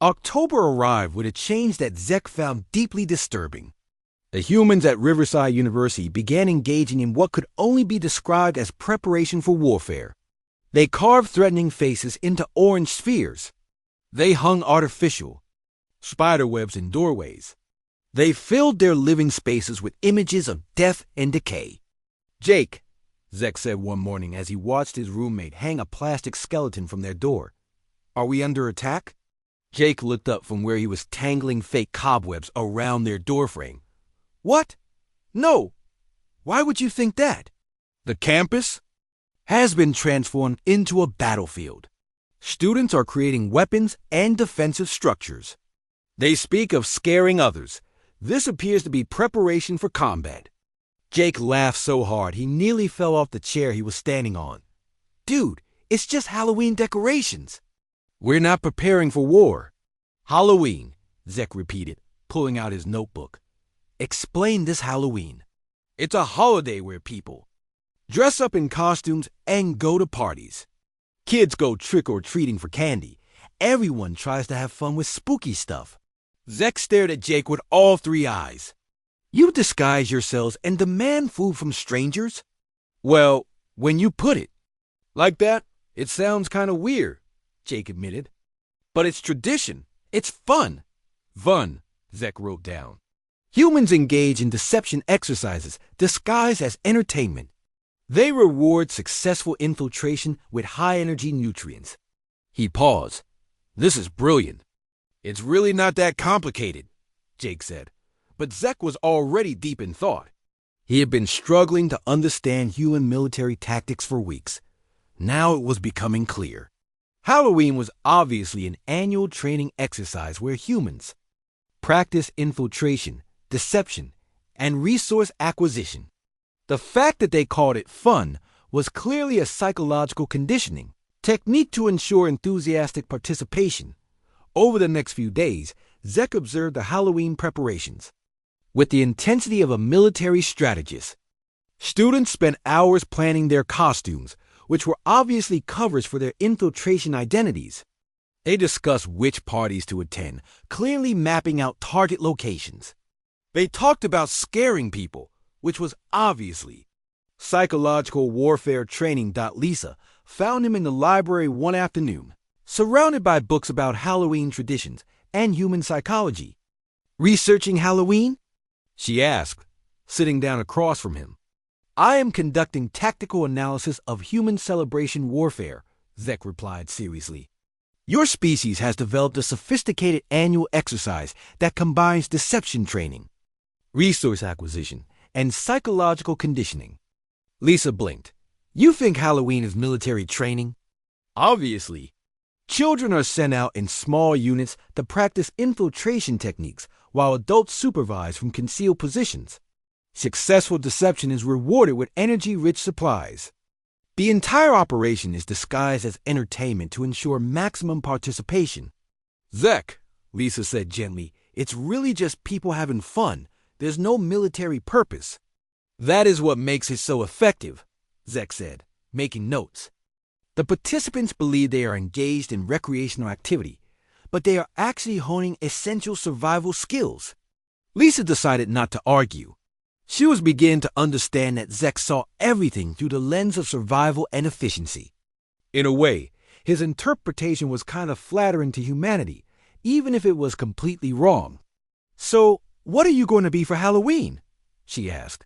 October arrived with a change that Zek found deeply disturbing. The humans at Riverside University began engaging in what could only be described as preparation for warfare. They carved threatening faces into orange spheres. They hung artificial spiderwebs in doorways. They filled their living spaces with images of death and decay. "Jake," Zek said one morning as he watched his roommate hang a plastic skeleton from their door, "are we under attack?" Jake looked up from where he was tangling fake cobwebs around their doorframe. "What? No. Why would you think that? The campus has been transformed into a battlefield. Students are creating weapons and defensive structures. They speak of scaring others. This appears to be preparation for combat." Jake laughed so hard he nearly fell off the chair he was standing on. "Dude, it's just Halloween decorations." "We're not preparing for war." "Halloween," Zek repeated, pulling out his notebook. "Explain this Halloween." "It's a holiday where people dress up in costumes and go to parties. Kids go trick-or-treating for candy. Everyone tries to have fun with spooky stuff." Zek stared at Jake with all three eyes. "You disguise yourselves and demand food from strangers?" "Well, when you put it like that, it sounds kind of weird," Jake admitted. "But it's tradition. It's fun." "Fun," Zek wrote down. "Humans engage in deception exercises disguised as entertainment. They reward successful infiltration with high-energy nutrients." He paused. "This is brilliant." "It's really not that complicated," Jake said. But Zek was already deep in thought. He had been struggling to understand human military tactics for weeks. Now it was becoming clear. Halloween was obviously an annual training exercise where humans practice infiltration, deception, and resource acquisition. The fact that they called it fun was clearly a psychological conditioning technique to ensure enthusiastic participation. Over the next few days, Zek observed the Halloween preparations with the intensity of a military strategist. Students spent hours planning their costumes, which were obviously covers for their infiltration identities. They discussed which parties to attend, clearly mapping out target locations. They talked about scaring people, which was obviously psychological warfare training. Lisa found him in the library one afternoon, surrounded by books about Halloween traditions and human psychology. "Researching Halloween?" she asked, sitting down across from him. "I am conducting tactical analysis of human celebration warfare," Zek replied seriously. "Your species has developed a sophisticated annual exercise that combines deception training, resource acquisition, and psychological conditioning." Lisa blinked. "You think Halloween is military training?" "Obviously. Children are sent out in small units to practice infiltration techniques while adults supervise from concealed positions. Successful deception is rewarded with energy-rich supplies. The entire operation is disguised as entertainment to ensure maximum participation." "Zek," Lisa said gently, "it's really just people having fun. There's no military purpose." "That is what makes it so effective," Zek said, making notes. "The participants believe they are engaged in recreational activity, but they are actually honing essential survival skills." Lisa decided not to argue. She was beginning to understand that Zek saw everything through the lens of survival and efficiency. In a way, his interpretation was kind of flattering to humanity, even if it was completely wrong. "So, what are you going to be for Halloween?" she asked.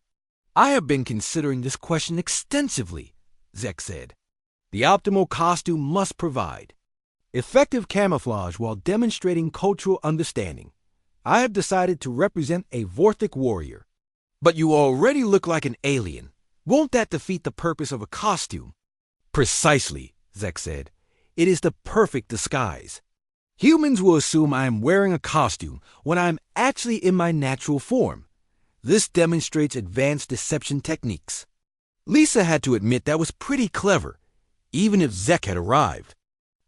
"I have been considering this question extensively," Zek said. "The optimal costume must provide effective camouflage while demonstrating cultural understanding. I have decided to represent a Vortic warrior." "But you already look like an alien. Won't that defeat the purpose of a costume?" "Precisely," Zek said. "It is the perfect disguise. Humans will assume I am wearing a costume when I am actually in my natural form. This demonstrates advanced deception techniques." Lisa had to admit that was pretty clever, even if Zek had arrived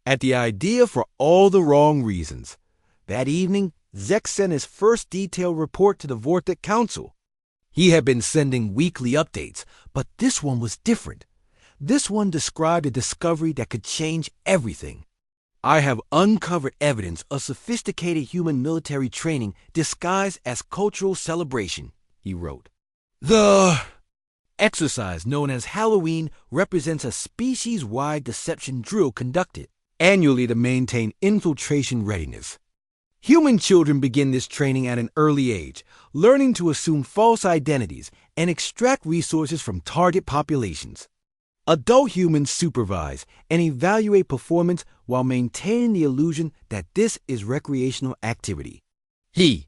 at the idea for all the wrong reasons. That evening, Zek sent his first detailed report to the Vortic Council. He had been sending weekly updates, but this one was different. This one described a discovery that could change everything. I have uncovered evidence of sophisticated human military training disguised as cultural celebration, he wrote. The exercise known as Halloween represents a species-wide deception drill conducted annually to maintain infiltration readiness. Human children begin this training at an early age, learning to assume false identities and extract resources from target populations. Adult humans supervise and evaluate performance while maintaining the illusion that this is recreational activity. He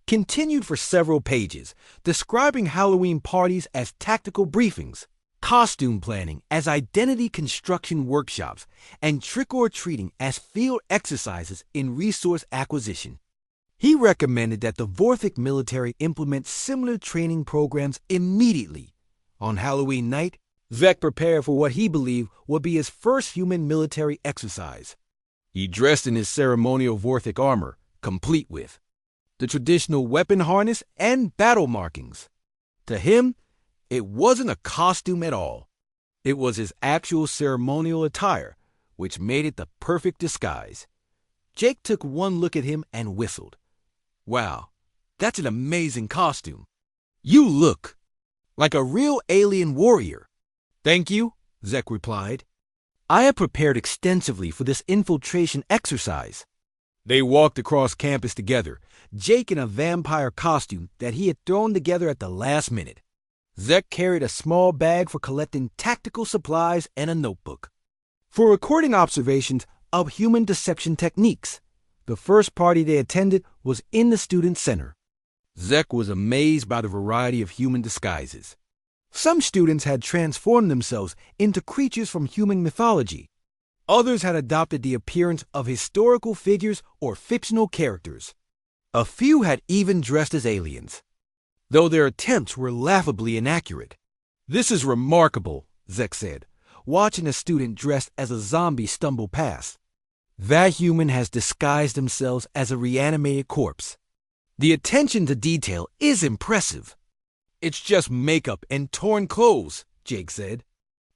continued for several pages, describing Halloween parties as tactical briefings, costume planning as identity construction workshops, and trick-or-treating as field exercises in resource acquisition. He recommended that the Vorthic military implement similar training programs immediately. On Halloween night, Zek prepared for what he believed would be his first human military exercise. He dressed in his ceremonial Vorthic armor, complete with the traditional weapon harness and battle markings. To him, it wasn't a costume at all. It was his actual ceremonial attire, which made it the perfect disguise. Jake took one look at him and whistled. Wow, that's an amazing costume. You look like a real alien warrior. Thank you, Zek replied. I have prepared extensively for this infiltration exercise. They walked across campus together, Jake in a vampire costume that he had thrown together at the last minute. Zek carried a small bag for collecting tactical supplies and a notebook for recording observations of human deception techniques. The first party they attended was in the student center. Zek was amazed by the variety of human disguises. Some students had transformed themselves into creatures from human mythology. Others had adopted the appearance of historical figures or fictional characters. A few had even dressed as aliens, though their attempts were laughably inaccurate. This is remarkable, Zek said, watching a student dressed as a zombie stumble past. That human has disguised themselves as a reanimated corpse. The attention to detail is impressive. It's just makeup and torn clothes, Jake said.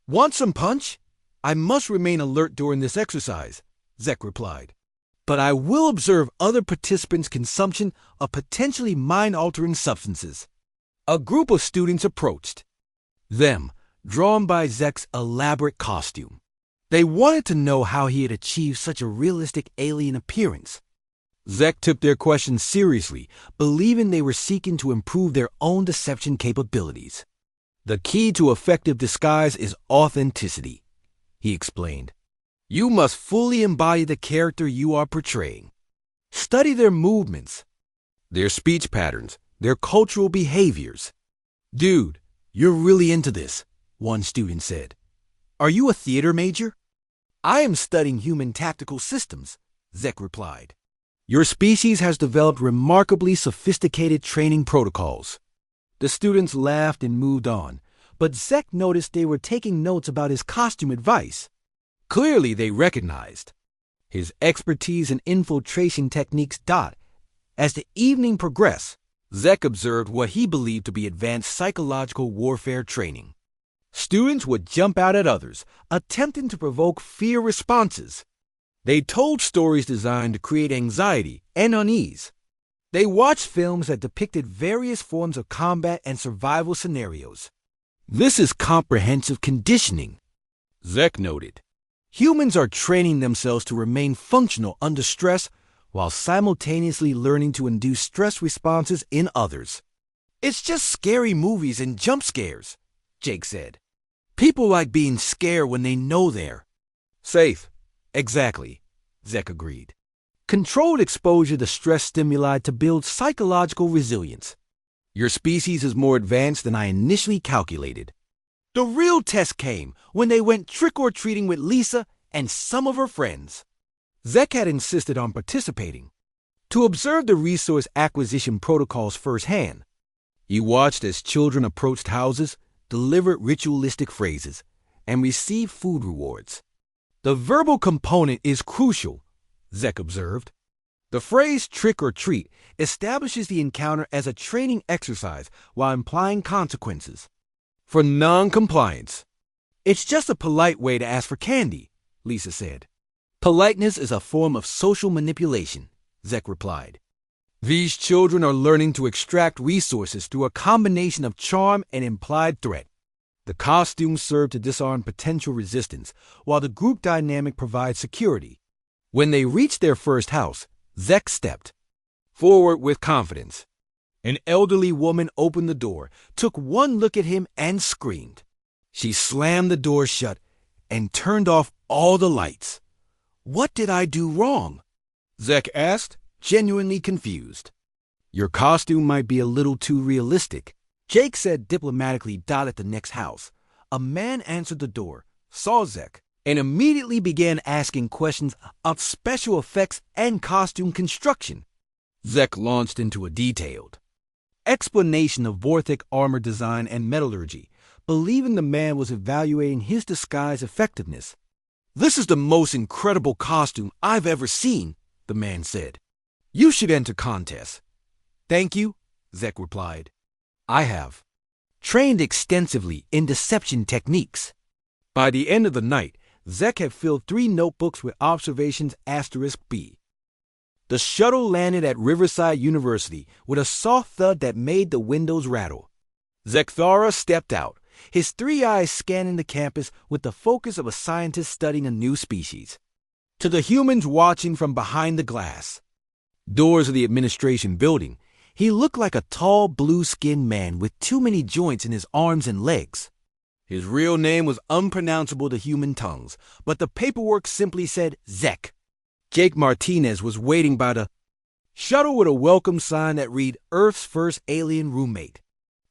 Want some punch? I must remain alert during this exercise, Zek replied. But I will observe other participants' consumption of potentially mind-altering substances. A group of students approached them, drawn by Zek's elaborate costume. They wanted to know how he had achieved such a realistic alien appearance. Zek took their questions seriously, believing they were seeking to improve their own deception capabilities. The key to effective disguise is authenticity, he explained. You must fully embody the character you are portraying. Study their movements, their speech patterns, their cultural behaviors. Dude, you're really into this, one student said. Are you a theater major? I am studying human tactical systems, Zek replied. Your species has developed remarkably sophisticated training protocols. The students laughed and moved on, but Zek noticed they were taking notes about his costume advice. Clearly, they recognized his expertise in infiltration techniques. As the evening progressed, Zek observed what he believed to be advanced psychological warfare training. Students would jump out at others, attempting to provoke fear responses. They told stories designed to create anxiety and unease. They watched films that depicted various forms of combat and survival scenarios. This is comprehensive conditioning, Zek noted. Humans are training themselves to remain functional under stress while simultaneously learning to induce stress responses in others. It's just scary movies and jump scares, Jake said. People like being scared when they know they're safe. Exactly, Zek agreed. Controlled exposure to stress stimuli to build psychological resilience. Your species is more advanced than I initially calculated. The real test came when they went trick-or-treating with Lisa and some of her friends. Zek had insisted on participating to observe the resource acquisition protocols firsthand. He watched as children approached houses, delivered ritualistic phrases, and received food rewards. The verbal component is crucial, Zek observed. The phrase trick or treat establishes the encounter as a training exercise while implying consequences for non-compliance. It's just a polite way to ask for candy, Lisa said. Politeness is a form of social manipulation, Zek replied. These children are learning to extract resources through a combination of charm and implied threat. The costumes serve to disarm potential resistance, while the group dynamic provides security. When they reached their first house, Zek stepped forward with confidence. An elderly woman opened the door, took one look at him, and screamed. She slammed the door shut and turned off all the lights. What did I do wrong? Zek asked, genuinely confused. Your costume might be a little too realistic, Jake said diplomatically. At the next house, a man answered the door, saw Zek, and immediately began asking questions of special effects and costume construction. Zek launched into a detailed explanation of Vorthic armor design and metallurgy, believing the man was evaluating his disguise effectiveness. This is the most incredible costume I've ever seen, the man said. You should enter contests. Thank you, Zek replied. I have trained extensively in deception techniques. By the end of the night, Zek had filled 3 notebooks with observations *B. The shuttle landed at Riverside University with a soft thud that made the windows rattle. Zekthara stepped out, his 3 eyes scanning the campus with the focus of a scientist studying a new species. To the humans watching from behind the glass doors of the administration building, he looked like a tall, blue-skinned man with too many joints in his arms and legs. His real name was unpronounceable to human tongues, but the paperwork simply said Zek. Jake Martinez was waiting by the shuttle with a welcome sign that read Earth's First Alien Roommate.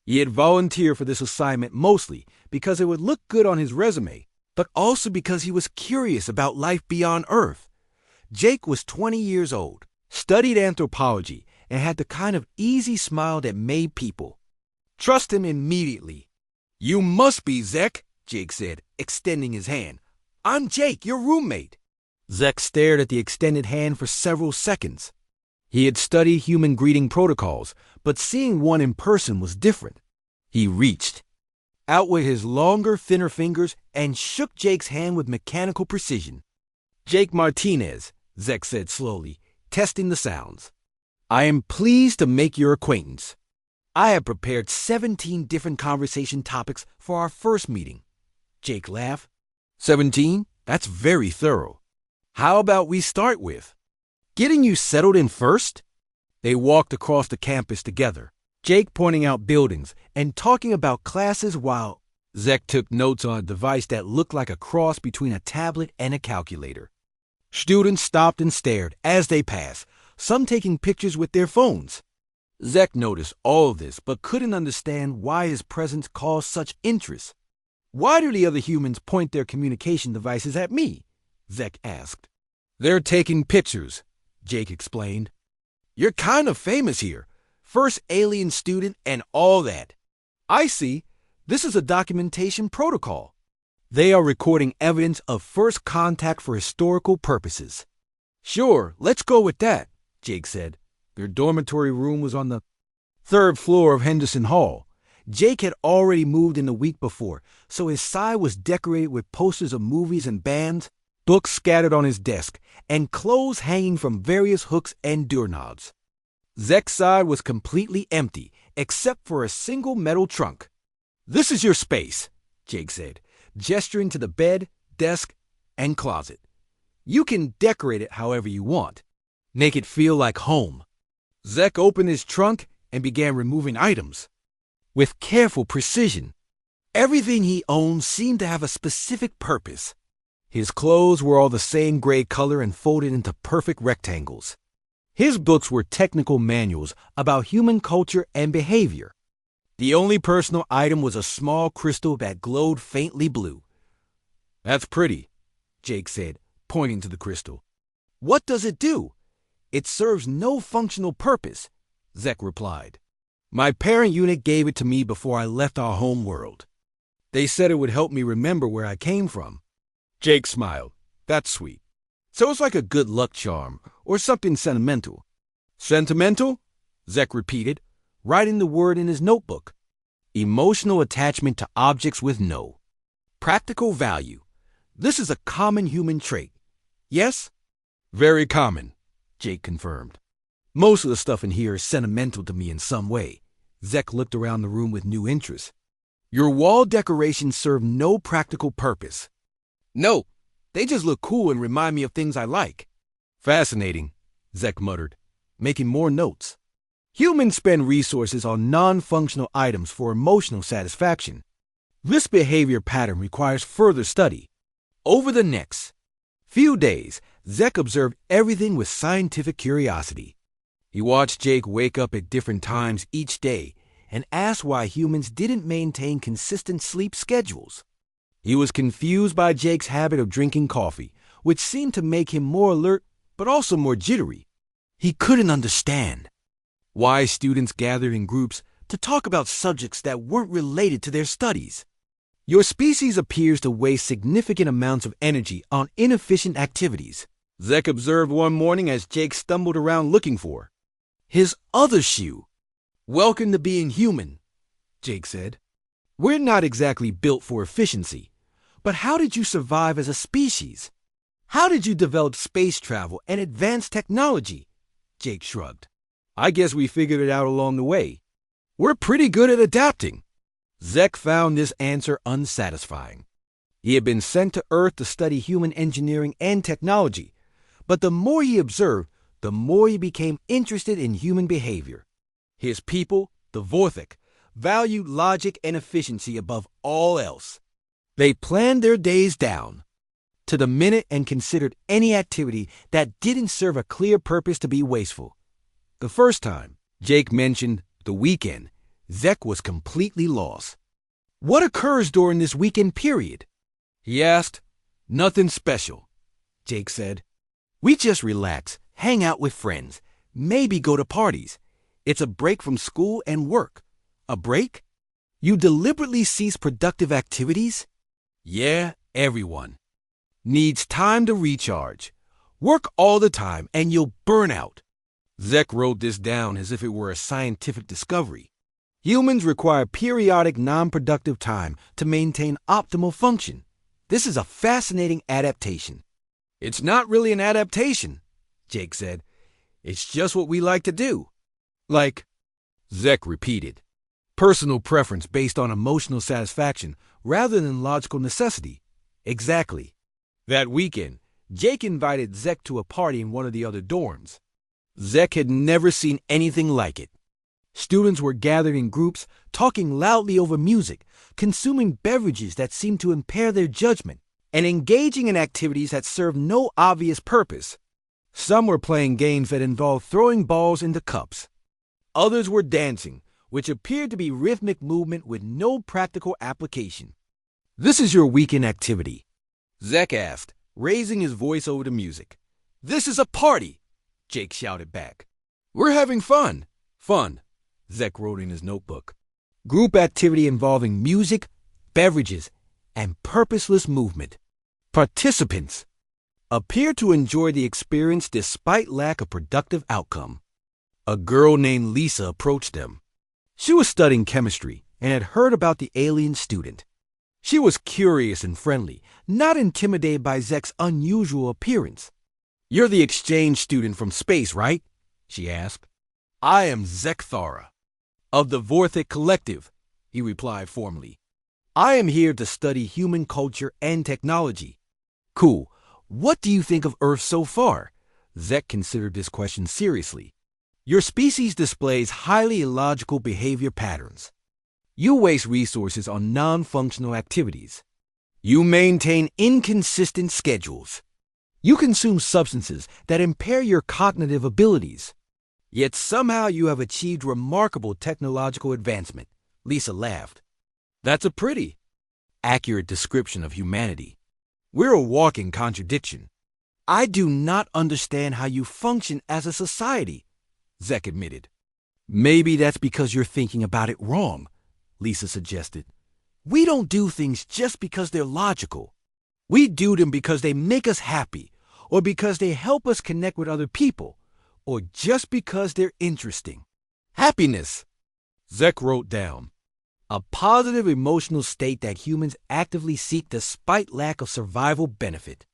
He had volunteered for this assignment mostly because it would look good on his resume, but also because he was curious about life beyond Earth. Jake was 20 years old, studied anthropology, and had the kind of easy smile that made people trust him immediately. You must be Zek, Jake said, extending his hand. I'm Jake, your roommate. Zek stared at the extended hand for several seconds. He had studied human greeting protocols, but seeing one in person was different. He reached out with his longer, thinner fingers and shook Jake's hand with mechanical precision. Jake Martinez, Zek said slowly, testing the sounds. I am pleased to make your acquaintance. I have prepared 17 different conversation topics for our first meeting. Jake laughed. 17? That's very thorough. How about we start with getting you settled in first? They walked across the campus together, Jake pointing out buildings and talking about classes while Zek took notes on a device that looked like a cross between a tablet and a calculator. Students stopped and stared as they passed, some taking pictures with their phones. Zek noticed all of this but couldn't understand why his presence caused such interest. Why do the other humans point their communication devices at me? Zek asked. They're taking pictures, Jake explained. You're kind of famous here. First alien student and all that. I see. This is a documentation protocol. They are recording evidence of first contact for historical purposes. Sure, let's go with that, Jake said. Their dormitory room was on the 3rd floor of Henderson Hall. Jake had already moved in the week before, so his side was decorated with posters of movies and bands, books scattered on his desk, and clothes hanging from various hooks and doorknobs. Zek's side was completely empty, except for a single metal trunk. This is your space, Jake said, gesturing to the bed, desk, and closet. You can decorate it however you want. Make it feel like home. Zek opened his trunk and began removing items with careful precision. Everything he owned seemed to have a specific purpose. His clothes were all the same gray color and folded into perfect rectangles. His books were technical manuals about human culture and behavior. The only personal item was a small crystal that glowed faintly blue. That's pretty, Jake said, pointing to the crystal. What does it do? It serves no functional purpose, Zek replied. My parent unit gave it to me before I left our home world. They said it would help me remember where I came from. Jake smiled. That's sweet. So it's like a good luck charm, or something sentimental. Sentimental? Zek repeated, writing the word in his notebook. Emotional attachment to objects with no practical value. This is a common human trait. Yes? Very common, Jake confirmed. Most of the stuff in here is sentimental to me in some way. Zek looked around the room with new interest. Your wall decorations serve no practical purpose. No, they just look cool and remind me of things I like. Fascinating, Zek muttered, making more notes. Humans spend resources on non-functional items for emotional satisfaction. This behavior pattern requires further study. Over the next few days, Zek observed everything with scientific curiosity. He watched Jake wake up at different times each day and asked why humans didn't maintain consistent sleep schedules. He was confused by Jake's habit of drinking coffee, which seemed to make him more alert but also more jittery. He couldn't understand why students gathered in groups to talk about subjects that weren't related to their studies. Your species appears to waste significant amounts of energy on inefficient activities, Zek observed one morning as Jake stumbled around looking for his other shoe. Welcome to being human, Jake said. We're not exactly built for efficiency, but how did you survive as a species? How did you develop space travel and advanced technology? Jake shrugged. I guess we figured it out along the way. We're pretty good at adapting. Zek found this answer unsatisfying. He had been sent to Earth to study human engineering and technology, but the more he observed, the more he became interested in human behavior. His people, the Vorthik, valued logic and efficiency above all else. They planned their days down to the minute and considered any activity that didn't serve a clear purpose to be wasteful. The first time Jake mentioned the weekend, Zek was completely lost. What occurs during this weekend period? He asked. Nothing special, Jake said. We just relax, hang out with friends, maybe go to parties. It's a break from school and work. A break? You deliberately cease productive activities? Yeah, everyone needs time to recharge. Work all the time and you'll burn out. Zek wrote this down as if it were a scientific discovery. Humans require periodic non-productive time to maintain optimal function. This is a fascinating adaptation. It's not really an adaptation, Jake said. It's just what we like to do. Like, Zek repeated, personal preference based on emotional satisfaction rather than logical necessity. Exactly. That weekend, Jake invited Zek to a party in one of the other dorms. Zek had never seen anything like it. Students were gathered in groups, talking loudly over music, consuming beverages that seemed to impair their judgment, and engaging in activities that served no obvious purpose. Some were playing games that involved throwing balls into cups. Others were dancing, which appeared to be rhythmic movement with no practical application. This is your weekend activity, Zek asked, raising his voice over the music. This is a party, Jake shouted back. We're having fun. Fun, Zek wrote in his notebook. Group activity involving music, beverages, and purposeless movement. Participants appear to enjoy the experience despite lack of productive outcome. A girl named Lisa approached them. She was studying chemistry and had heard about the alien student. She was curious and friendly, not intimidated by Zek's unusual appearance. You're the exchange student from space, right? She asked. I am Zek Thara, of the Vorthik Collective, he replied formally. I am here to study human culture and technology. Cool. What do you think of Earth so far? Zek considered this question seriously. Your species displays highly illogical behavior patterns. You waste resources on non-functional activities. You maintain inconsistent schedules. You consume substances that impair your cognitive abilities. Yet somehow you have achieved remarkable technological advancement. Lisa laughed. That's a pretty accurate description of humanity. We're a walking contradiction. I do not understand how you function as a society, Zek admitted. Maybe that's because you're thinking about it wrong, Lisa suggested. We don't do things just because they're logical. We do them because they make us happy, or because they help us connect with other people, or just because they're interesting. Happiness, Zek wrote down. A positive emotional state that humans actively seek despite lack of survival benefit.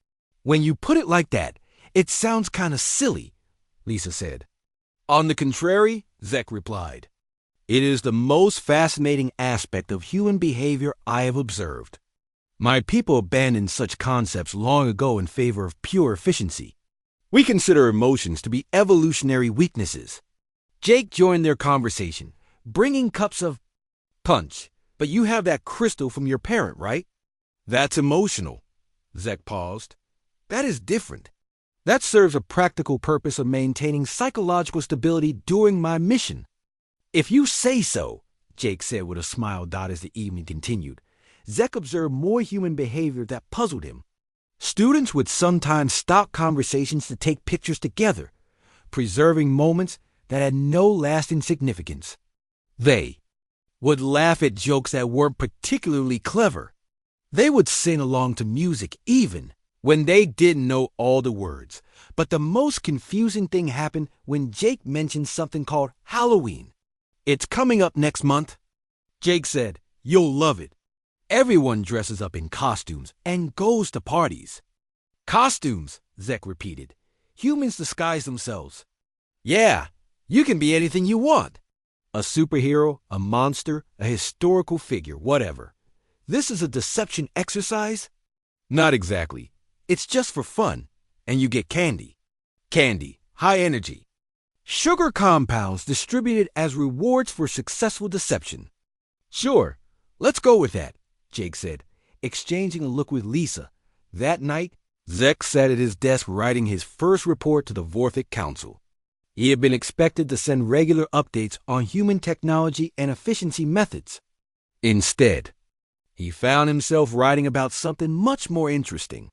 When you put it like that, it sounds kind of silly, Lisa said. On the contrary, Zek replied, it is the most fascinating aspect of human behavior I have observed. My people abandoned such concepts long ago in favor of pure efficiency. We consider emotions to be evolutionary weaknesses. Jake joined their conversation, bringing cups of punch. But you have that crystal from your parent, right? That's emotional. Zek paused. That is different. That serves a practical purpose of maintaining psychological stability during my mission. If you say so, Jake said with a smile as the evening continued. Zek observed more human behavior that puzzled him. Students would sometimes stop conversations to take pictures together, preserving moments that had no lasting significance. They would laugh at jokes that weren't particularly clever. They would sing along to music even when they didn't know all the words. But the most confusing thing happened when Jake mentioned something called Halloween. It's coming up next month. Jake said, you'll love it. Everyone dresses up in costumes and goes to parties. Costumes, Zek repeated. Humans disguise themselves. Yeah, you can be anything you want. A superhero, a monster, a historical figure, whatever. This is a deception exercise? Not exactly. It's just for fun, and you get candy. Candy, high energy. Sugar compounds distributed as rewards for successful deception. Sure, let's go with that, Jake said, exchanging a look with Lisa. That night, Zek sat at his desk writing his first report to the Vorthic Council. He had been expected to send regular updates on human technology and efficiency methods. Instead, he found himself writing about something much more interesting.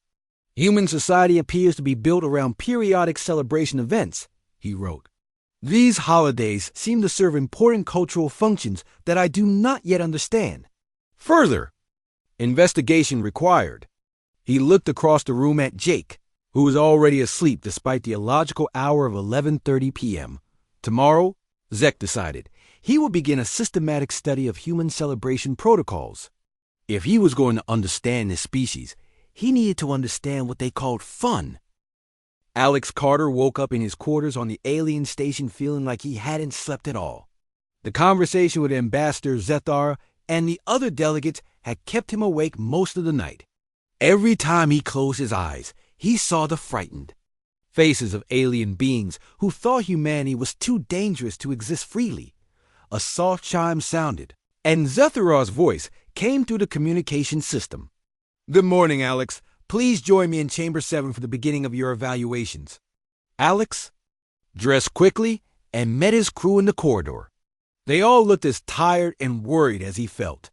Human society appears to be built around periodic celebration events, he wrote. These holidays seem to serve important cultural functions that I do not yet understand. Further, investigation required. He looked across the room at Jake, who was already asleep despite the illogical hour of 11:30 p.m. Tomorrow, Zek decided, he would begin a systematic study of human celebration protocols. If he was going to understand this species, he needed to understand what they called fun. Alex Carter woke up in his quarters on the alien station feeling like he hadn't slept at all. The conversation with Ambassador Zethar and the other delegates had kept him awake most of the night. Every time he closed his eyes, he saw the frightened faces of alien beings who thought humanity was too dangerous to exist freely. A soft chime sounded, and Zethar's voice came through the communication system. Good morning, Alex. Please join me in Chamber 7 for the beginning of your evaluations. Alex dressed quickly and met his crew in the corridor. They all looked as tired and worried as he felt.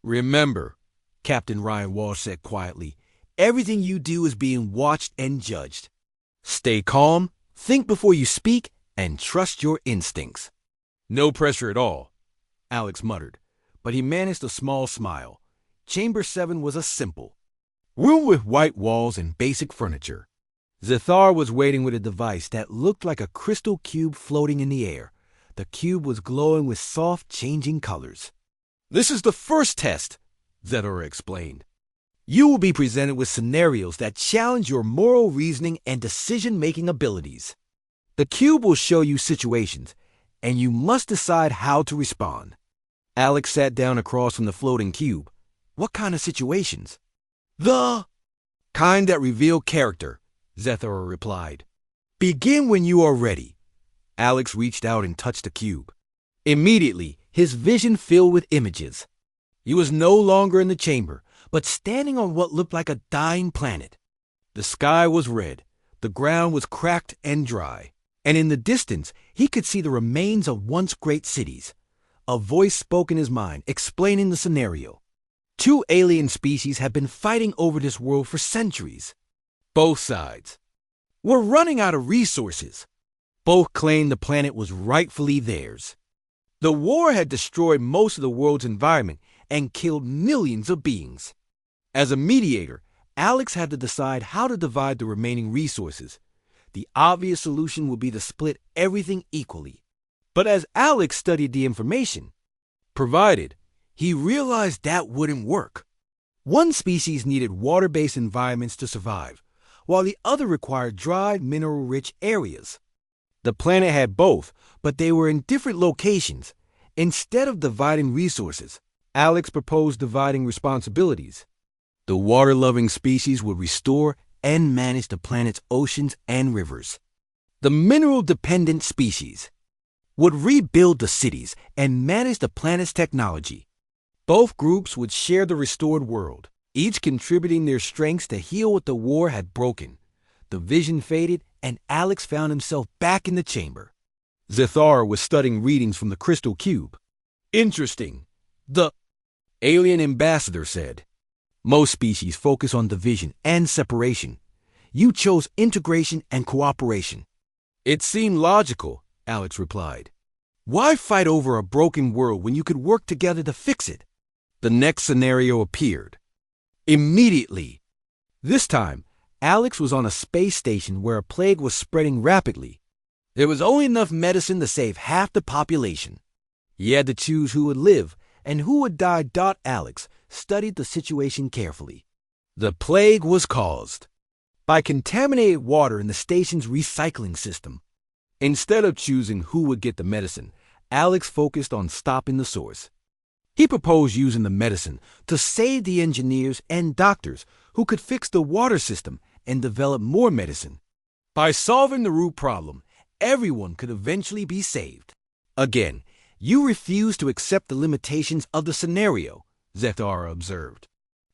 Remember, Captain Ryan Walsh said quietly, everything you do is being watched and judged. Stay calm, think before you speak, and trust your instincts. No pressure at all, Alex muttered, but he managed a small smile. Chamber 7 was a simple room with white walls and basic furniture. Zethar was waiting with a device that looked like a crystal cube floating in the air. The cube was glowing with soft, changing colors. This is the first test, Zethar explained. You will be presented with scenarios that challenge your moral reasoning and decision-making abilities. The cube will show you situations, and you must decide how to respond. Alex sat down across from the floating cube. What kind of situations? The kind that reveal character, Zethar replied. Begin when you are ready. Alex reached out and touched the cube. Immediately, his vision filled with images. He was no longer in the chamber, but standing on what looked like a dying planet. The sky was red, the ground was cracked and dry, and in the distance he could see the remains of once great cities. A voice spoke in his mind, explaining the scenario. 2 alien species have been fighting over this world for centuries. Both sides were running out of resources. Both claimed the planet was rightfully theirs. The war had destroyed most of the world's environment and killed millions of beings. As a mediator, Alex had to decide how to divide the remaining resources. The obvious solution would be to split everything equally. But as Alex studied the information provided, he realized that wouldn't work. One species needed water-based environments to survive, while the other required dry, mineral-rich areas. The planet had both, but they were in different locations. Instead of dividing resources, Alex proposed dividing responsibilities. The water-loving species would restore and manage the planet's oceans and rivers. The mineral-dependent species would rebuild the cities and manage the planet's technology. Both groups would share the restored world, each contributing their strengths to heal what the war had broken. The vision faded, and Alex found himself back in the chamber. Zethar was studying readings from the crystal cube. "Interesting," the alien ambassador said. "Most species focus on division and separation. You chose integration and cooperation." "It seemed logical," Alex replied. "Why fight over a broken world when you could work together to fix it?" The next scenario appeared. Immediately. This time, Alex was on a space station where a plague was spreading rapidly. There was only enough medicine to save half the population. He had to choose who would live and who would die. Alex studied the situation carefully. The plague was caused by contaminated water in the station's recycling system. Instead of choosing who would get the medicine, Alex focused on stopping the source. He proposed using the medicine to save the engineers and doctors who could fix the water system and develop more medicine. By solving the root problem, everyone could eventually be saved. Again, you refuse to accept the limitations of the scenario, Zethar observed.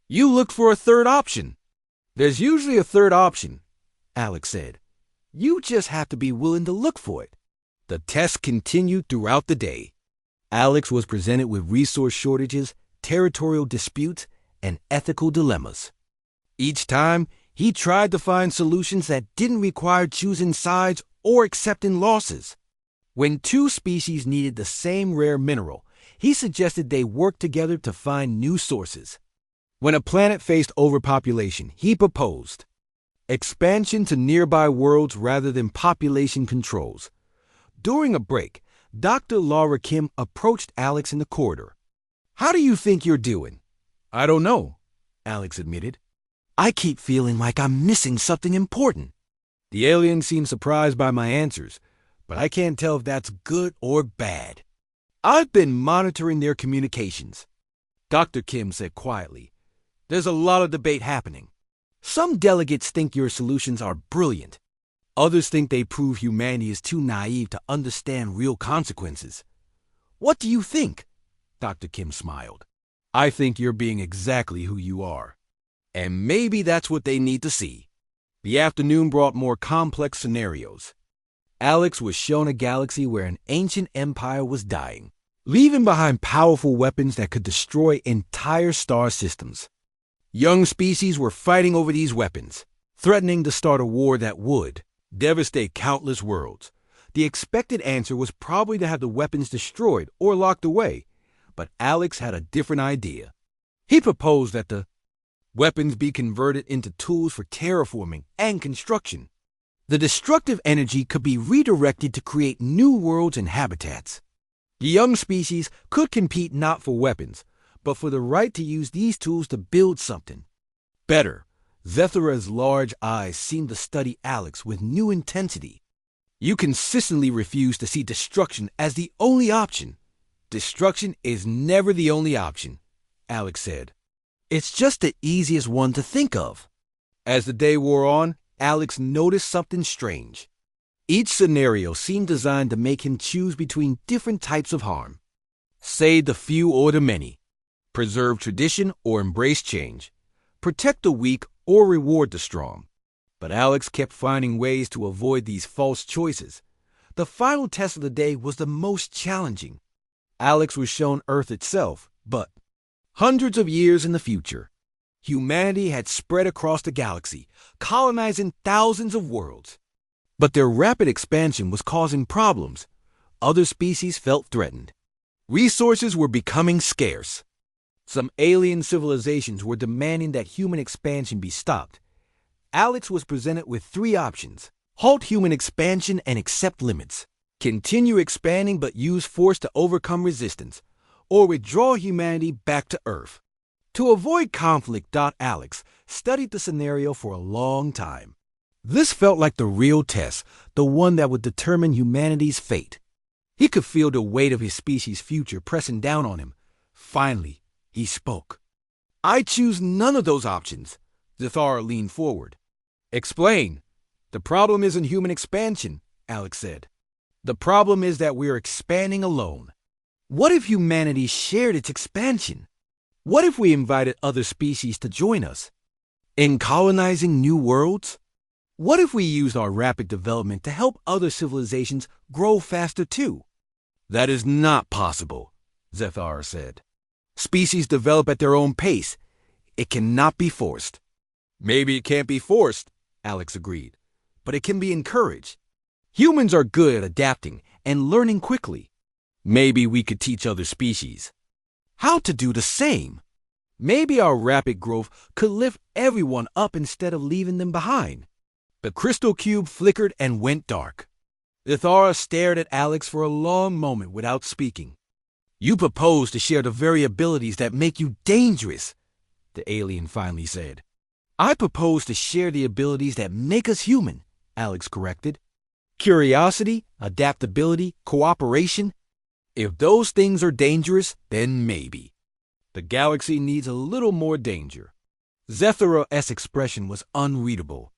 You looked for a third option. There's usually a third option, Alex said. You just have to be willing to look for it. The test continued throughout the day. Alex was presented with resource shortages, territorial disputes, and ethical dilemmas. Each time, he tried to find solutions that didn't require choosing sides or accepting losses. When two species needed the same rare mineral, he suggested they work together to find new sources. When a planet faced overpopulation, he proposed expansion to nearby worlds rather than population controls. During a break, Dr. Laura Kim approached Alex in the corridor. "How do you think you're doing?" "I don't know," Alex admitted. "I keep feeling like I'm missing something important." The alien seemed surprised by my answers, but I can't tell if that's good or bad. "I've been monitoring their communications," Dr. Kim said quietly. "There's a lot of debate happening. Some delegates think your solutions are brilliant. Others think they prove humanity is too naive to understand real consequences. What do you think?" Dr. Kim smiled. "I think you're being exactly who you are. And maybe that's what they need to see." The afternoon brought more complex scenarios. Alex was shown a galaxy where an ancient empire was dying, leaving behind powerful weapons that could destroy entire star systems. Young species were fighting over these weapons, threatening to start a war that would devastate countless worlds. The expected answer was probably to have the weapons destroyed or locked away, but Alex had a different idea. He proposed that the weapons be converted into tools for terraforming and construction. The destructive energy could be redirected to create new worlds and habitats. The young species could compete not for weapons, but for the right to use these tools to build something better. Zethara's large eyes seemed to study Alex with new intensity. "You consistently refuse to see destruction as the only option." "Destruction is never the only option," Alex said. "It's just the easiest one to think of." As the day wore on, Alex noticed something strange. Each scenario seemed designed to make him choose between different types of harm. Save the few or the many. Preserve tradition or embrace change. Protect the weak or reward the strong. But Alex kept finding ways to avoid these false choices. The final test of the day was the most challenging. Alex was shown Earth itself, but hundreds of years in the future. Humanity had spread across the galaxy, colonizing thousands of worlds. But their rapid expansion was causing problems. Other species felt threatened. Resources were becoming scarce. Some alien civilizations were demanding that human expansion be stopped. Alex was presented with three options: halt human expansion and accept limits, continue expanding but use force to overcome resistance, or withdraw humanity back to Earth. To avoid conflict, Alex studied the scenario for a long time. This felt like the real test, the one that would determine humanity's fate. He could feel the weight of his species' future pressing down on him. Finally, he spoke. I choose none of those options. Zathara leaned forward. Explain. The problem isn't human expansion, Alex said. The problem is that we're expanding alone. What if humanity shared its expansion? What if we invited other species to join us? In colonizing new worlds? What if we used our rapid development to help other civilizations grow faster too? That is not possible, Zathara said. Species develop at their own pace. It cannot be forced. Maybe it can't be forced, Alex agreed, but it can be encouraged. Humans are good at adapting and learning quickly. Maybe we could teach other species how to do the same. Maybe our rapid growth could lift everyone up instead of leaving them behind. The crystal cube flickered and went dark. Zathara stared at Alex for a long moment without speaking. You propose to share the very abilities that make you dangerous, the alien finally said. I propose to share the abilities that make us human, Alex corrected. Curiosity, adaptability, cooperation. If those things are dangerous, then maybe. The galaxy needs a little more danger. Zathara's expression was unreadable.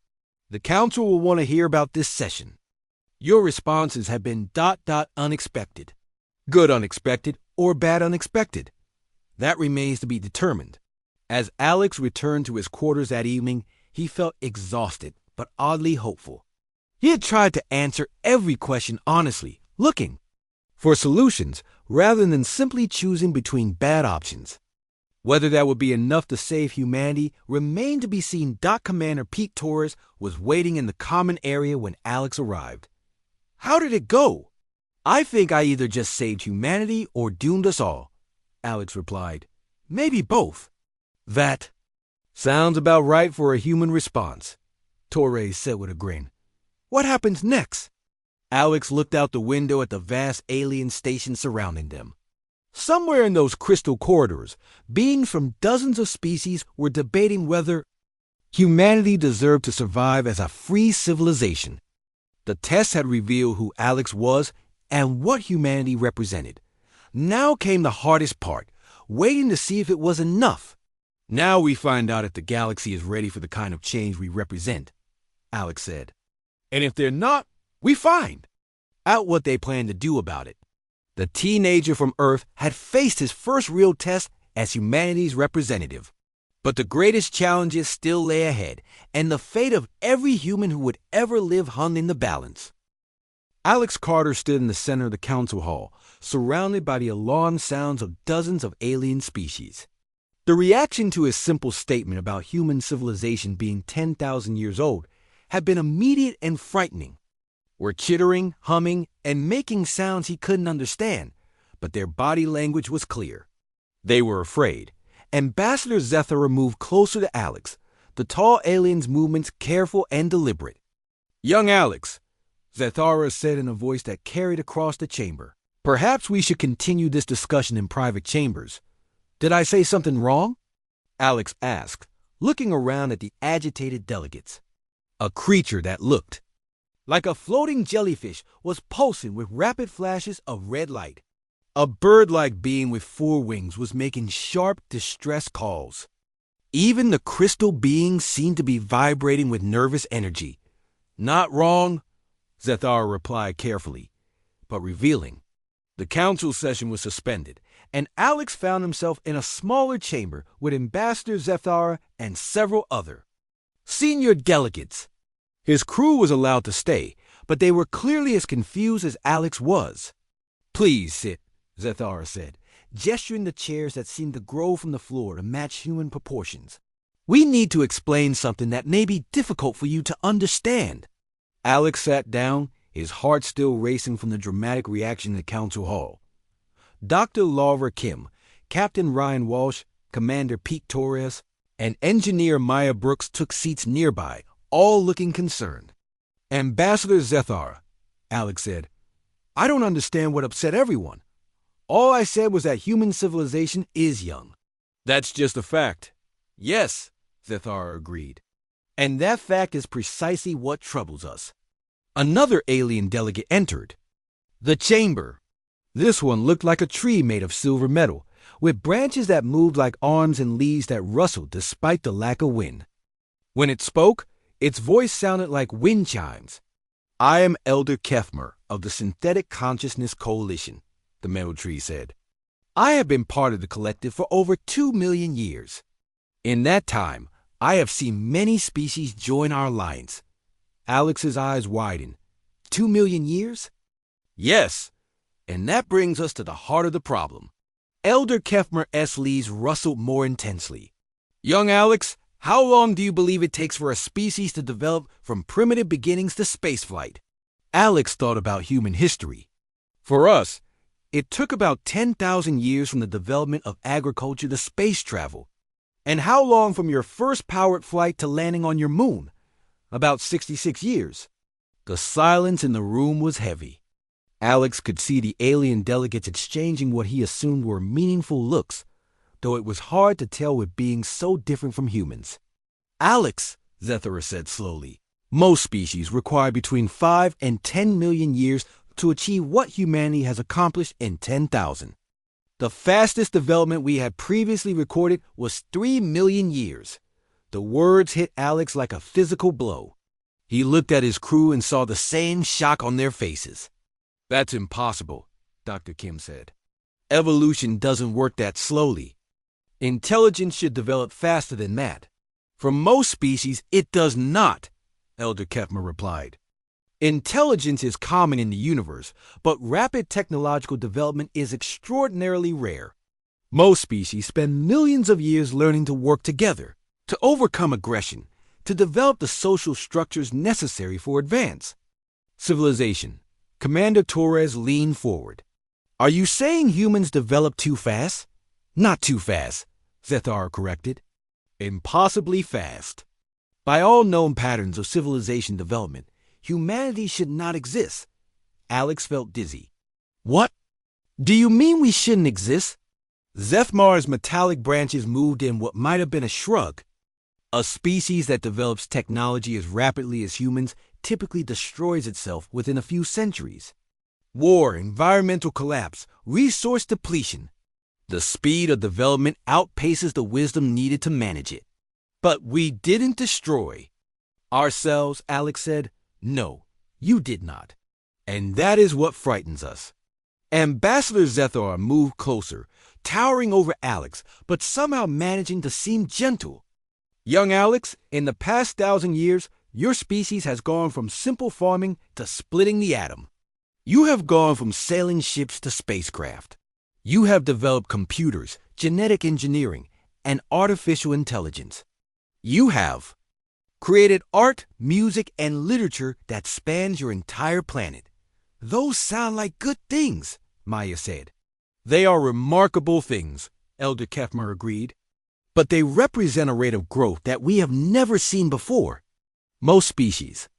The council will want to hear about this session. Your responses have been ... unexpected. Good unexpected or bad unexpected. That remains to be determined. As Alex returned to his quarters that evening, he felt exhausted but oddly hopeful. He had tried to answer every question honestly, looking for solutions rather than simply choosing between bad options. Whether that would be enough to save humanity remained to be seen. Commander Pete Torres was waiting in the common area when Alex arrived. How did it go? I think I either just saved humanity or doomed us all, Alex replied. Maybe both. That sounds about right for a human response, Torres said with a grin. What happens next? Alex looked out the window at the vast alien station surrounding them. Somewhere in those crystal corridors, beings from dozens of species were debating whether humanity deserved to survive as a free civilization. The test had revealed who Alex was and what humanity represented. Now came the hardest part, waiting to see if it was enough. Now we find out if the galaxy is ready for the kind of change we represent, Alex said. And if they're not, we find out what they plan to do about it. The teenager from Earth had faced his first real test as humanity's representative. But the greatest challenges still lay ahead, and the fate of every human who would ever live hung in the balance. Alex Carter stood in the center of the council hall, surrounded by the alarm sounds of dozens of alien species. The reaction to his simple statement about human civilization being 10,000 years old had been immediate and frightening. Were chittering, humming, and making sounds he couldn't understand, but their body language was clear. They were afraid. Ambassador Zathara moved closer to Alex, the tall alien's movements careful and deliberate. Young Alex, Zathara said in a voice that carried across the chamber. Perhaps we should continue this discussion in private chambers. Did I say something wrong? Alex asked, looking around at the agitated delegates. A creature that looked like a floating jellyfish was pulsing with rapid flashes of red light. A bird-like being with 4 wings was making sharp, distress calls. Even the crystal beings seemed to be vibrating with nervous energy. Not wrong, Zathara replied carefully, but revealing. The council session was suspended, and Alex found himself in a smaller chamber with Ambassador Zathara and several other senior delegates. His crew was allowed to stay, but they were clearly as confused as Alex was. Please sit, Zathara said, gesturing the chairs that seemed to grow from the floor to match human proportions. We need to explain something that may be difficult for you to understand. Alex sat down, his heart still racing from the dramatic reaction in the council hall. Dr. Laura Kim, Captain Ryan Walsh, Commander Pete Torres, and Engineer Maya Brooks took seats nearby, all looking concerned. Ambassador Zathara, Alex said, I don't understand what upset everyone. All I said was that human civilization is young. That's just a fact. Yes, Zathara agreed. And that fact is precisely what troubles us. Another alien delegate entered. The chamber. This one looked like a tree made of silver metal, with branches that moved like arms and leaves that rustled despite the lack of wind. When it spoke, its voice sounded like wind chimes. "I am Elder Kefmer of the Synthetic Consciousness Coalition," the metal tree said. "I have been part of the collective for over 2 million years. In that time, I have seen many species join our alliance." Alex's eyes widened. 2 million years? Yes, and that brings us to the heart of the problem. Elder Kefmer S. Lee's rustled more intensely. "Young Alex, how long do you believe it takes for a species to develop from primitive beginnings to spaceflight?" Alex thought about human history. "For us, it took about 10,000 years from the development of agriculture to space travel. And how long from your first powered flight to landing on your moon? About 66 years. The silence in the room was heavy. Alex could see the alien delegates exchanging what he assumed were meaningful looks, though it was hard to tell with beings so different from humans. "Alex," Zethora said slowly, "most species require between 5 and 10 million years to achieve what humanity has accomplished in 10,000. The fastest development we had previously recorded was 3 million years. The words hit Alex like a physical blow. He looked at his crew and saw the same shock on their faces. "That's impossible," Dr. Kim said. "Evolution doesn't work that slowly. Intelligence should develop faster than that." "For most species, it does not," Elder Kefmer replied. "Intelligence is common in the universe, but rapid technological development is extraordinarily rare. Most species spend millions of years learning to work together, to overcome aggression, to develop the social structures necessary for advance." Civilization. Commander Torres leaned forward. "Are you saying humans develop too fast?" "Not too fast," Zethar corrected. "Impossibly fast. By all known patterns of civilization development, humanity should not exist." Alex felt dizzy. "What? Do you mean we shouldn't exist?" Zethmar's metallic branches moved in what might have been a shrug. "A species that develops technology as rapidly as humans typically destroys itself within a few centuries. War, environmental collapse, resource depletion. The speed of development outpaces the wisdom needed to manage it. But we didn't destroy ourselves," Alex said. "No, you did not. And that is what frightens us." Ambassador Zethar moved closer, towering over Alex, but somehow managing to seem gentle. "Young Alex, in the past 1,000 years, your species has gone from simple farming to splitting the atom. You have gone from sailing ships to spacecraft. You have developed computers, genetic engineering, and artificial intelligence. You have created art, music, and literature that spans your entire planet." "Those sound like good things," Maya said. "They are remarkable things," Elder Kefmer agreed. "But they represent a rate of growth that we have never seen before. Most species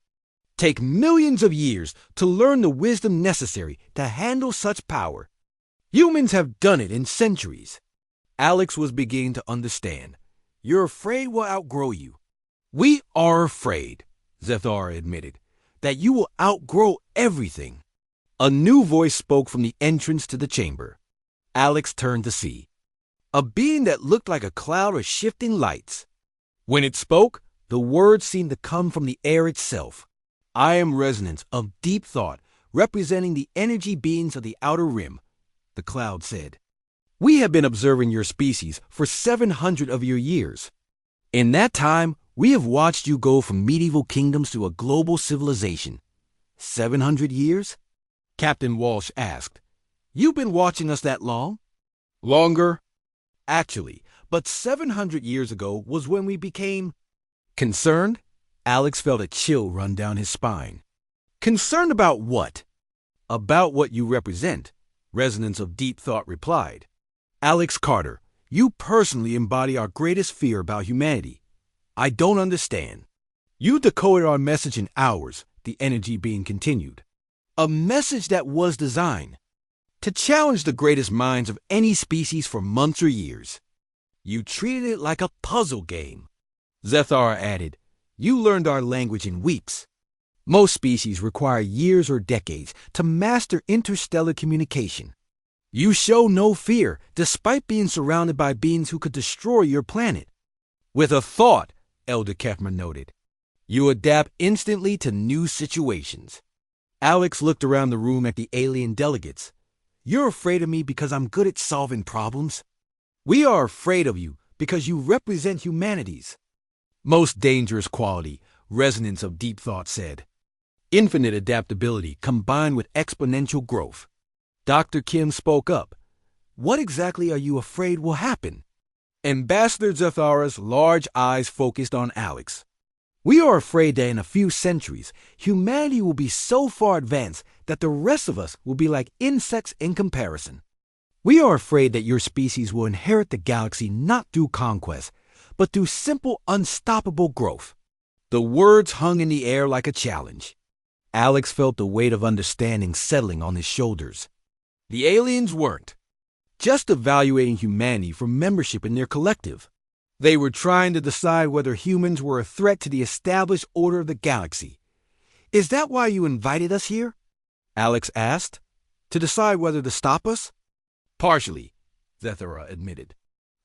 take millions of years to learn the wisdom necessary to handle such power. Humans have done it in centuries." Alex was beginning to understand. "You're afraid we'll outgrow you." "We are afraid," Zethar admitted, "that you will outgrow everything." A new voice spoke from the entrance to the chamber. Alex turned to see. A being that looked like a cloud of shifting lights. When it spoke, the words seemed to come from the air itself. "I am resonance of deep thought, representing the energy beings of the outer rim," the cloud said. "We have been observing your species for 700 of your years. In that time, we have watched you go from medieval kingdoms to a global civilization." 700 years? Captain Walsh asked. "You've been watching us that long?" "Longer." "Actually, but 700 years ago was when we became concerned." Alex felt a chill run down his spine. "Concerned about what?" "About what you represent," Resonance of Deep Thought replied. "Alex Carter, you personally embody our greatest fear about humanity. I don't understand." "You decoded our message in hours," the energy being continued. "A message that was designed to challenge the greatest minds of any species for months or years. You treated it like a puzzle game." Zethar added, You learned our language in weeks. Most species require years or decades to master interstellar communication. You show no fear, despite being surrounded by beings who could destroy your planet. With a thought, Elder Kefmer noted. You adapt instantly to new situations. Alex looked around the room at the alien delegates. You're afraid of me because I'm good at solving problems? We are afraid of you because you represent humanity's most dangerous quality, Resonance of Deep Thought said. Infinite adaptability combined with exponential growth. Dr. Kim spoke up. What exactly are you afraid will happen? Ambassador Zethara's large eyes focused on Alex. We are afraid that in a few centuries, humanity will be so far advanced that the rest of us will be like insects in comparison. We are afraid that your species will inherit the galaxy not through conquest, but through simple, unstoppable growth. The words hung in the air like a challenge. Alex felt the weight of understanding settling on his shoulders. The aliens weren't just evaluating humanity for membership in their collective. They were trying to decide whether humans were a threat to the established order of the galaxy. Is that why you invited us here? Alex asked. To decide whether to stop us? Partially, Zethara admitted.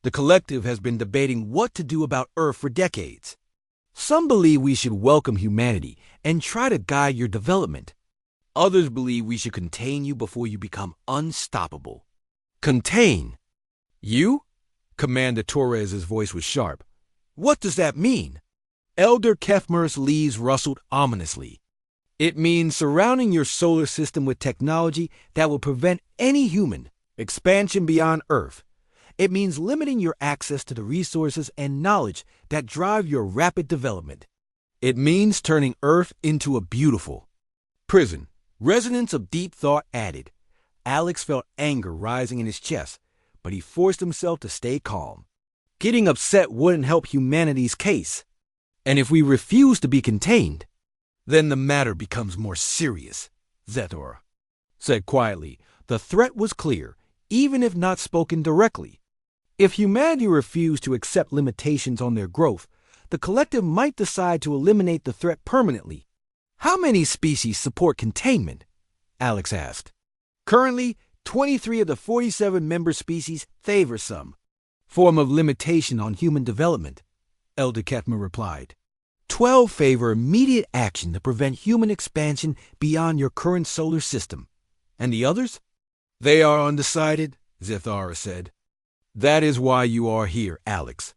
The collective has been debating what to do about Earth for decades. Some believe we should welcome humanity and try to guide your development. Others believe we should contain you before you become unstoppable. Contain? You? Commander Torres's voice was sharp. What does that mean? Elder Kefmer's leaves rustled ominously. It means surrounding your solar system with technology that will prevent any human expansion beyond Earth. It means limiting your access to the resources and knowledge that drive your rapid development. It means turning Earth into a beautiful prison. Resonance of Deep Thought added. Alex felt anger rising in his chest, but he forced himself to stay calm. Getting upset wouldn't help humanity's case. And if we refuse to be contained, then the matter becomes more serious, Zethara said quietly. The threat was clear, even if not spoken directly. If humanity refused to accept limitations on their growth, the collective might decide to eliminate the threat permanently. How many species support containment? Alex asked. Currently, 23 of the 47 member species favor some form of limitation on human development, Elder Kefmer replied. 12 favor immediate action to prevent human expansion beyond your current solar system. And the others? They are undecided, Zethara said. That is why you are here, Alex.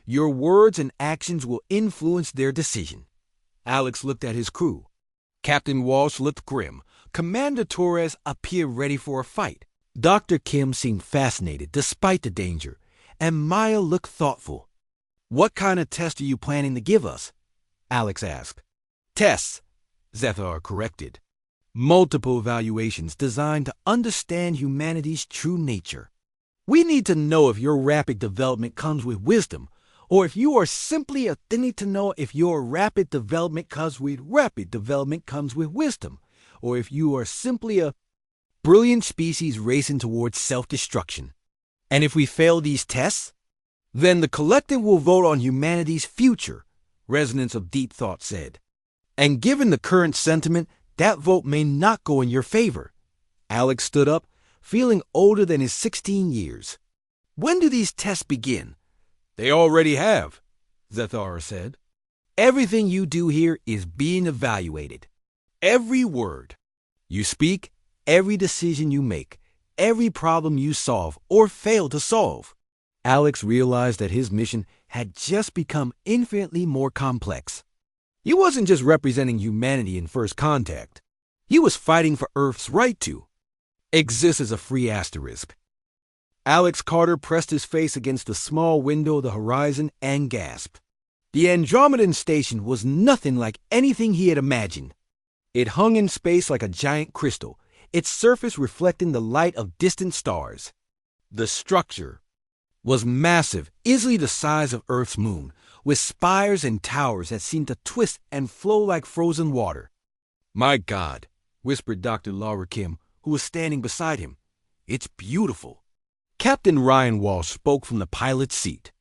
Your words and actions will influence their decision. Alex looked at his crew. Captain Walsh looked grim. Commander Torres appeared ready for a fight. Dr. Kim seemed fascinated despite the danger, and Maya looked thoughtful. What kind of test are you planning to give us? Alex asked. Tests, Zethar corrected. Multiple evaluations designed to understand humanity's true nature. We need to know if your rapid development comes with wisdom, or if you are simply a need to know if your rapid development comes with wisdom, or if you are simply a brilliant species racing towards self-destruction. And if we fail these tests, then the collective will vote on humanity's future, Resonance of Deep Thought said. And given the current sentiment, that vote may not go in your favor. Alex stood up, feeling older than his 16 years. When do these tests begin? They already have, Zethara said. Everything you do here is being evaluated. Every word you speak, every decision you make, every problem you solve or fail to solve. Alex realized that his mission had just become infinitely more complex. He wasn't just representing humanity in first contact. He was fighting for Earth's right to exist as a free asterisk. Alex Carter pressed his face against the small window of the horizon and gasped. The Andromedan station was nothing like anything he had imagined. It hung in space like a giant crystal, its surface reflecting the light of distant stars. The structure was massive, easily the size of Earth's moon, with spires and towers that seemed to twist and flow like frozen water. My God, whispered Dr. Laura Kim, who was standing beside him. It's beautiful. Captain Ryan Walsh spoke from the pilot's seat.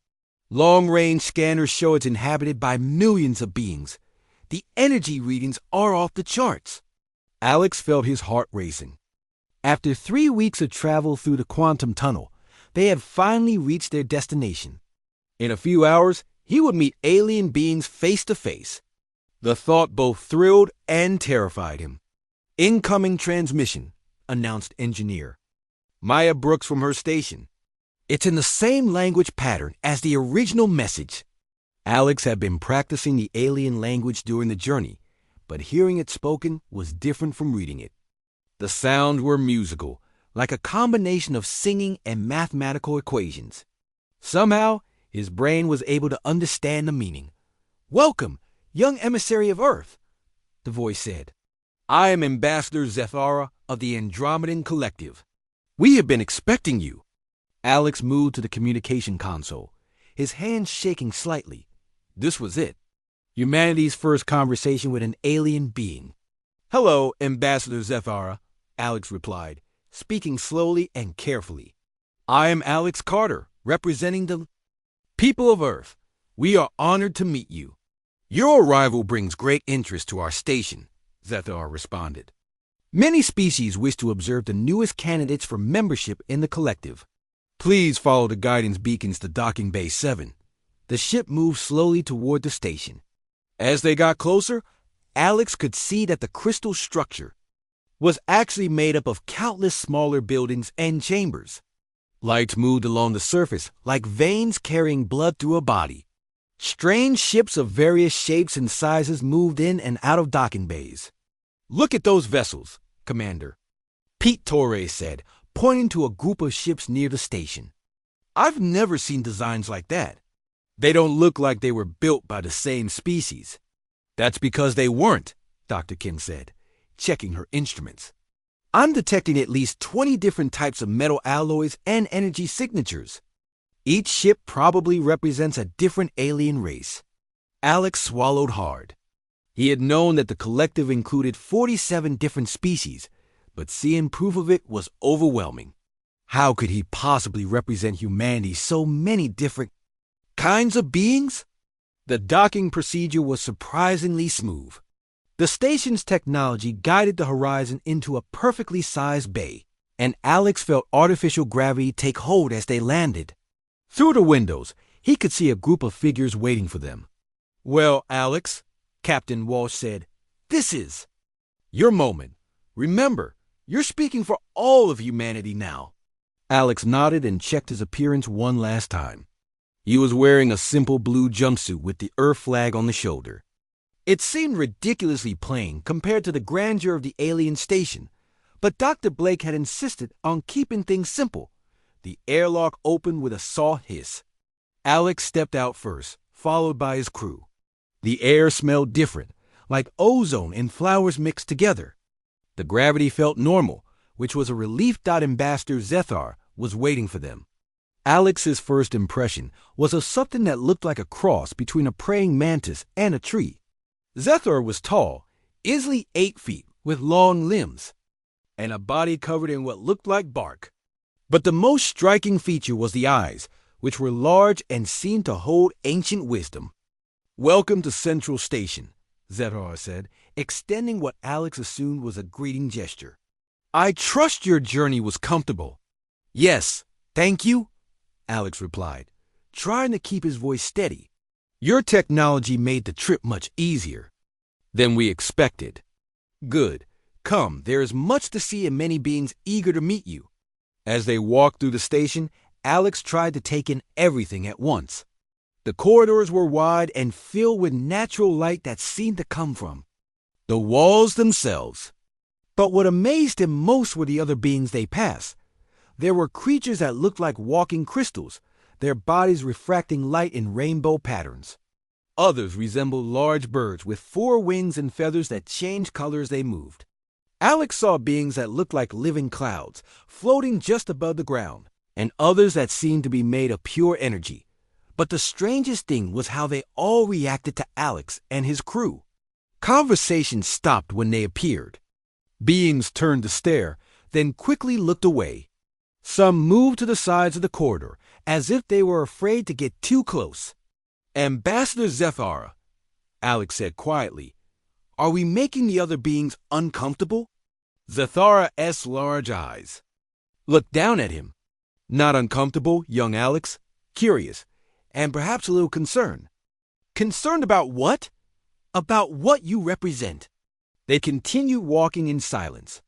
Long-range scanners show it's inhabited by millions of beings. The energy readings are off the charts. Alex felt his heart racing. After 3 weeks of travel through the quantum tunnel, they had finally reached their destination. In a few hours, he would meet alien beings face to face. The thought both thrilled and terrified him. "Incoming transmission," announced Engineer Maya Brooks from her station. "It's in the same language pattern as the original message." Alex had been practicing the alien language during the journey, but hearing it spoken was different from reading it. The sounds were musical, like a combination of singing and mathematical equations. Somehow, his brain was able to understand the meaning. "Welcome, young emissary of Earth," the voice said. "I am Ambassador Zethara of the Andromedan Collective. We have been expecting you." Alex moved to the communication console, his hands shaking slightly. This was it. Humanity's first conversation with an alien being. "Hello, Ambassador Zethara," Alex replied, speaking slowly and carefully. "I am Alex Carter, representing the people of Earth. We are honored to meet you." "Your arrival brings great interest to our station," Zethar responded. "Many species wish to observe the newest candidates for membership in the collective. Please follow the guidance beacons to Docking Bay 7. The ship moved slowly toward the station. As they got closer, Alex could see that the crystal structure was actually made up of countless smaller buildings and chambers. Lights moved along the surface like veins carrying blood through a body. Strange ships of various shapes and sizes moved in and out of docking bays. "Look at those vessels, Commander," Pete Torres said, pointing to a group of ships near the station. "I've never seen designs like that. They don't look like they were built by the same species." "That's because they weren't," Dr. Kim said, checking her instruments. "I'm detecting at least 20 different types of metal alloys and energy signatures. Each ship probably represents a different alien race." Alex swallowed hard. He had known that the collective included 47 different species, but seeing proof of it was overwhelming. How could he possibly represent humanity so many different kinds of beings? The docking procedure was surprisingly smooth. The station's technology guided the horizon into a perfectly sized bay, and Alex felt artificial gravity take hold as they landed. Through the windows, he could see a group of figures waiting for them. "Well, Alex," Captain Walsh said, "this is your moment. Remember, you're speaking for all of humanity now." Alex nodded and checked his appearance one last time. He was wearing a simple blue jumpsuit with the Earth flag on the shoulder. It seemed ridiculously plain compared to the grandeur of the alien station, but Dr. Blake had insisted on keeping things simple. The airlock opened with a soft hiss. Alex stepped out first, followed by his crew. The air smelled different, like ozone and flowers mixed together. The gravity felt normal, which was a relief. Ambassador Zethar was waiting for them. Alex's first impression was of something that looked like a cross between a praying mantis and a tree. Zethar was tall, easily 8 feet, with long limbs, and a body covered in what looked like bark. But the most striking feature was the eyes, which were large and seemed to hold ancient wisdom. "Welcome to Central Station," Zethar said, extending what Alex assumed was a greeting gesture. "I trust your journey was comfortable." "Yes, thank you," Alex replied, trying to keep his voice steady. "Your technology made the trip much easier than we expected." "Good. Come, there is much to see and many beings eager to meet you." As they walked through the station, Alex tried to take in everything at once. The corridors were wide and filled with natural light that seemed to come from the walls themselves. But what amazed him most were the other beings they passed. There were creatures that looked like walking crystals, their bodies refracting light in rainbow patterns. Others resembled large birds with 4 wings and feathers that changed color as they moved. Alex saw beings that looked like living clouds, floating just above the ground, and others that seemed to be made of pure energy. But the strangest thing was how they all reacted to Alex and his crew. Conversation stopped when they appeared. Beings turned to stare, then quickly looked away. Some moved to the sides of the corridor, as if they were afraid to get too close. Ambassador Zethara, Alex said quietly, are we making the other beings uncomfortable? Zethara's large eyes looked down at him. Not uncomfortable, young Alex, curious, and perhaps a little concerned. Concerned about what? About what you represent. They continued walking in silence.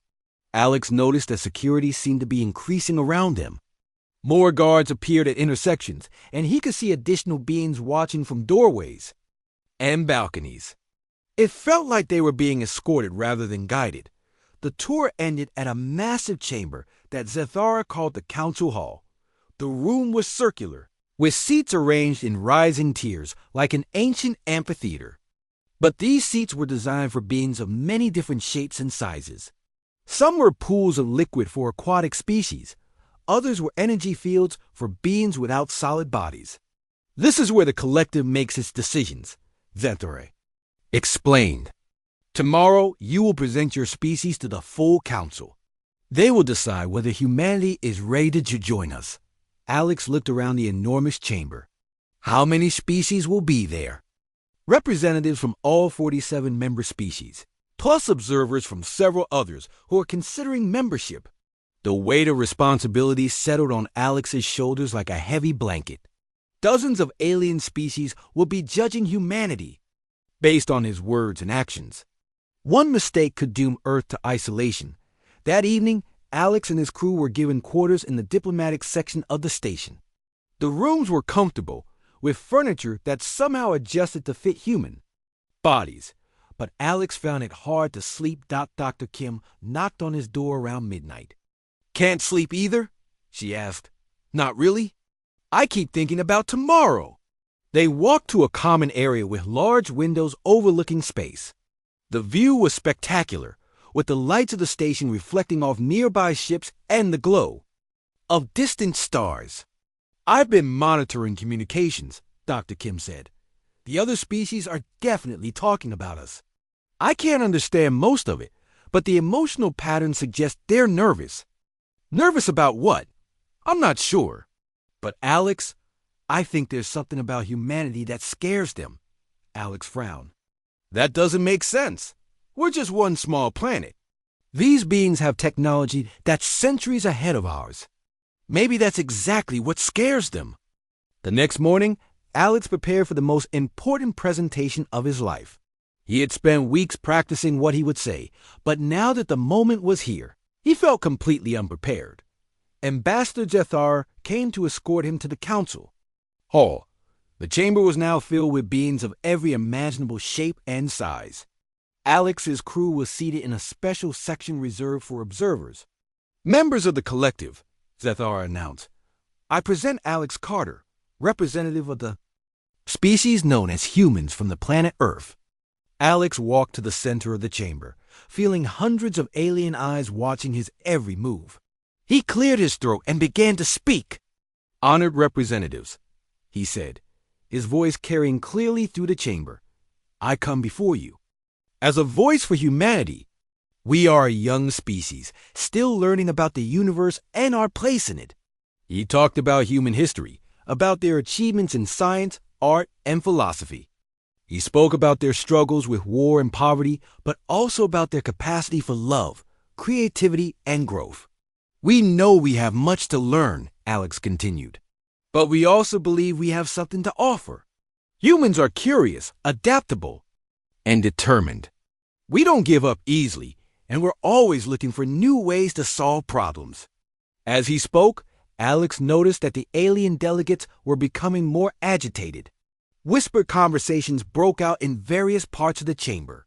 Alex noticed that security seemed to be increasing around them. More guards appeared at intersections, and he could see additional beings watching from doorways and balconies. It felt like they were being escorted rather than guided. The tour ended at a massive chamber that Zethara called the Council Hall. The room was circular, with seats arranged in rising tiers like an ancient amphitheater. But these seats were designed for beings of many different shapes and sizes. Some were pools of liquid for aquatic species. Others were energy fields for beings without solid bodies. This is where the collective makes its decisions, Zethara explained. Tomorrow, you will present your species to the full council. They will decide whether humanity is ready to join us. Alex looked around the enormous chamber. How many species will be there? Representatives from all 47 member species, plus observers from several others who are considering membership. The weight of responsibility settled on Alex's shoulders like a heavy blanket. Dozens of alien species will be judging humanity based on his words and actions. One mistake could doom Earth to isolation. That evening, Alex and his crew were given quarters in the diplomatic section of the station. The rooms were comfortable, with furniture that somehow adjusted to fit human bodies. But Alex found it hard to sleep. Dr. Kim knocked on his door around midnight. Can't sleep either? She asked. Not really? I keep thinking about tomorrow. They walked to a common area with large windows overlooking space. The view was spectacular, with the lights of the station reflecting off nearby ships and the glow of distant stars. I've been monitoring communications, Dr. Kim said. The other species are definitely talking about us. I can't understand most of it, but the emotional patterns suggest they're nervous. Nervous about what? I'm not sure. But Alex, I think there's something about humanity that scares them. Alex frowned. That doesn't make sense. We're just one small planet. These beings have technology that's centuries ahead of ours. Maybe that's exactly what scares them. The next morning, Alex prepared for the most important presentation of his life. He had spent weeks practicing what he would say, but now that the moment was here, he felt completely unprepared. Ambassador Zethara came to escort him to the council hall. The chamber was now filled with beings of every imaginable shape and size. Alex's crew was seated in a special section reserved for observers. Members of the collective, Zethara announced. I present Alex Carter, representative of the species known as humans from the planet Earth. Alex walked to the center of the chamber, feeling hundreds of alien eyes watching his every move. He cleared his throat and began to speak. Honored representatives, he said, his voice carrying clearly through the chamber. I come before you as a voice for humanity. We are a young species, still learning about the universe and our place in it. He talked about human history, about their achievements in science, art, and philosophy. He spoke about their struggles with war and poverty, but also about their capacity for love, creativity, and growth. We know we have much to learn, Alex continued, but we also believe we have something to offer. Humans are curious, adaptable, and determined. We don't give up easily, and we're always looking for new ways to solve problems. As he spoke, Alex noticed that the alien delegates were becoming more agitated. Whispered conversations broke out in various parts of the chamber.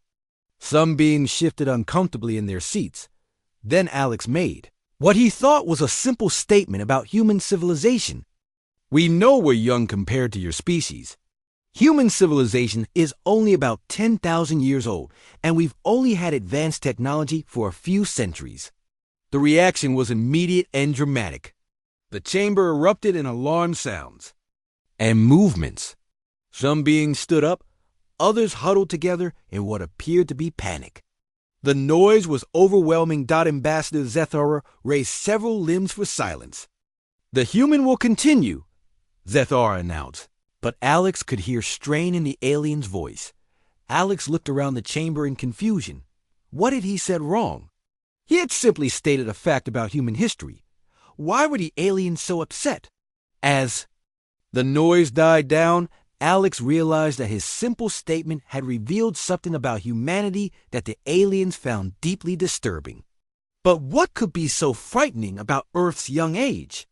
Some beings shifted uncomfortably in their seats. Then Alex made what he thought was a simple statement about human civilization. We know we're young compared to your species. Human civilization is only about 10,000 years old, and we've only had advanced technology for a few centuries. The reaction was immediate and dramatic. The chamber erupted in alarm sounds and movements. Some beings stood up, others huddled together in what appeared to be panic. The noise was overwhelming. Ambassador Zethara raised several limbs for silence. "The human will continue," Zethara announced. But Alex could hear strain in the alien's voice. Alex looked around the chamber in confusion. What had he said wrong? He had simply stated a fact about human history. Why were the aliens so upset? As the noise died down, Alex realized that his simple statement had revealed something about humanity that the aliens found deeply disturbing. But what could be so frightening about Earth's young age?